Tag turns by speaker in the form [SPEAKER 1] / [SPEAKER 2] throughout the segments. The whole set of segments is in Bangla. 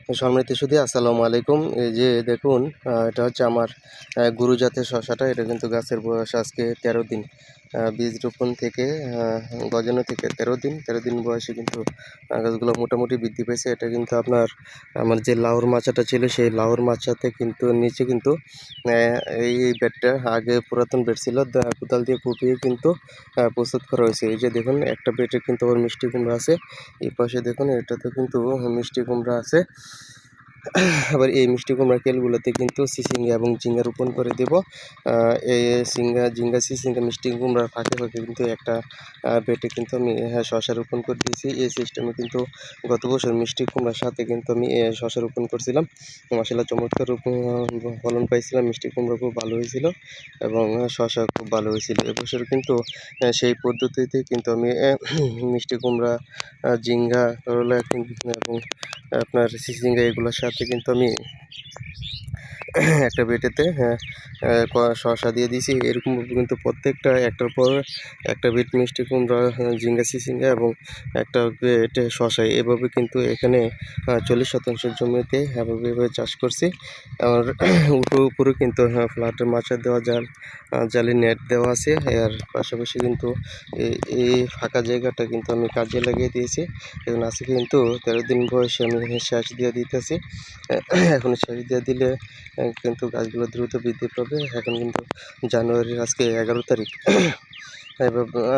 [SPEAKER 1] সম্মানিত সুধী, আসসালামু আলাইকুম। এই যে দেখুন, এটা হচ্ছে আমার গুরু জাতের শসাটা। এটা কিন্তু গাছের বয়স আজকে ১৩ দিন। বীজ রোপণ থেকে গজানো থেকে ১৩ দিন বয়সে কিন্তু গাছগুলো মোটামুটি বৃদ্ধি পেয়েছে। এটা কিন্তু আমার যে লাউর মাচাটা ছিল, সেই লাউর মাচাতে কিন্তু নিচে কিন্তু এই বেডটা আগে পুরাতন বেড ছিল, কোদাল দিয়ে কুপিয়ে কিন্তু প্রস্তুত করা হয়েছে। এই যে দেখুন, একটা বেডে কিন্তু আবার মিষ্টি কুমড়া আছে। এই পাশে দেখুন, এটাতে কিন্তু মিষ্টি কুমড়া আছে। আবার এই মিষ্টি কুমড়া কেলগুলোতে কিন্তু চিচিঙ্গা এবং ঝিঙ্গা রোপণ করে দেব। এই ঝিঙ্গা চিচিঙ্গা মিষ্টি কুমড়ার ফাঁকে ফাঁকে কিন্তু একটা বেটে কিন্তু আমি শশা রোপণ করে দিয়েছি। এই সিস্টেমে কিন্তু গত বছর মিষ্টি কুমড়ার সাথে কিন্তু আমি শশা রোপণ করছিলাম। মাশাআল্লাহ, চমৎকার ফলন পাইছিলাম। মিষ্টি কুমড়া খুব ভালো হয়েছিল এবং শশা খুব ভালো হয়েছিল। এবছর কিন্তু সেই পদ্ধতিতে কিন্তু আমি মিষ্টি কুমড়া, ঝিঙ্গা, করলা এবং আপনার চিচিঙ্গা এগুলোর সাথে কিন্তু আমি একটা বেটেতে শসা দিয়ে দিয়েছি। এরকমভাবে কিন্তু প্রত্যেকটা একটার পর একটা বেট মিষ্টি কুমড়া, ঝিঙ্গা চিচিঙ্গা এবং একটা বেট শসা, এভাবে কিন্তু এখানে 40% জমিতে এভাবে চাষ করছি। আর উপরে কিন্তু ফ্ল্যাটের মাচা দেওয়া জালি নেট দেওয়া আছে। আর পাশাপাশি কিন্তু এই ফাঁকা জায়গাটা কিন্তু আমি কাজে লাগিয়ে দিয়েছি এবং আজকে কিন্তু 13 দিন বয়সে আমি সেচ দিয়ে দিতেছি। এখন সেচ দিয়ে দিলে কিন্তু গাছগুলো দ্রুত বৃদ্ধি পাবে। এখন কিন্তু জানুয়ারির আজকে 11 তারিখ।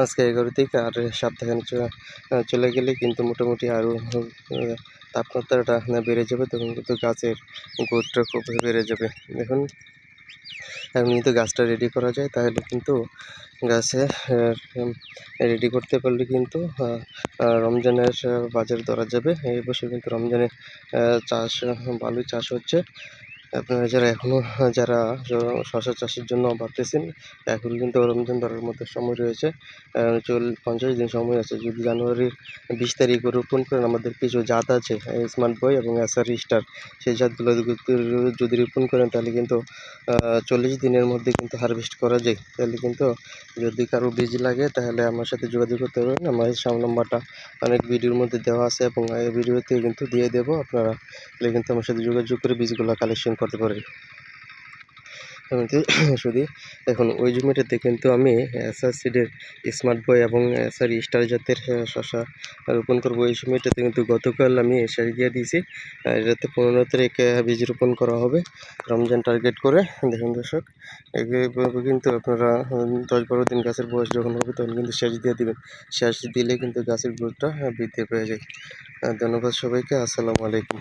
[SPEAKER 1] আজকে 11 তারিখ, আর সপ্তাহখানেক চলে গেলে কিন্তু মোটামুটি আরও তাপমাত্রাটা বেড়ে যাবে। তখন কিন্তু গাছের গ্রোথটা খুব বেড়ে যাবে। দেখুন, এখন কিন্তু গাছটা রেডি করা যায়, তাহলে কিন্তু গাছে রেডি করতে পারলে কিন্তু রমজানের বাজার ধরা যাবে। এই বছর কিন্তু রমজানের চাষ ভালোই চাষ হচ্ছে। আপনারা যারা শশা চাষের জন্য ভাবতেছেন, এখন কিন্তু রমজান ধরার মতো সময় রয়েছে। 50 দিন সময় আছে। যদি জানুয়ারির 20 তারিখ রোপণ করেন, আমাদের কিছু জাত আছে, স্মার্ট বয় এবং এসআর স্টার, সেই জাতগুলো যদি রোপণ করেন তাহলে কিন্তু 40 দিনের মধ্যে কিন্তু হারভেস্ট করা যায়। তাহলে কিন্তু যদি কারো বীজ লাগে তাহলে আমার সাথে যোগাযোগ করতে পারবেন। আমার নাম্বারটা অনেক ভিডিওর মধ্যে দেওয়া আছে এবং এই ভিডিওতে কিন্তু দিয়ে দেবো। আপনারা তাহলে কিন্তু আমার সাথে যোগাযোগ করে বীজগুলো কালেকশন করতে পারেন। শুধু এখন ওই জমিটাতে কিন্তু আমি এসআর সিডের স্মার্ট বয় এবং এসআর স্টার জাতের শশা রোপণ করবো। এই জমিটাতে কিন্তু গতকাল আমি সেচ দিয়ে দিয়েছি। এটাতে 15 তারিখ বীজ রোপণ করা হবে রমজান টার্গেট করে। দেখুন দর্শক, এভাবে কিন্তু আপনারা 10-12 দিন গাছের বয়স যখন হবে তখন কিন্তু সেচ দিয়ে দিবেন। সেচ দিলে কিন্তু গাছের গ্রোথটা বৃদ্ধি পেয়ে যায়। ধন্যবাদ সবাইকে। আসসালামু আলাইকুম।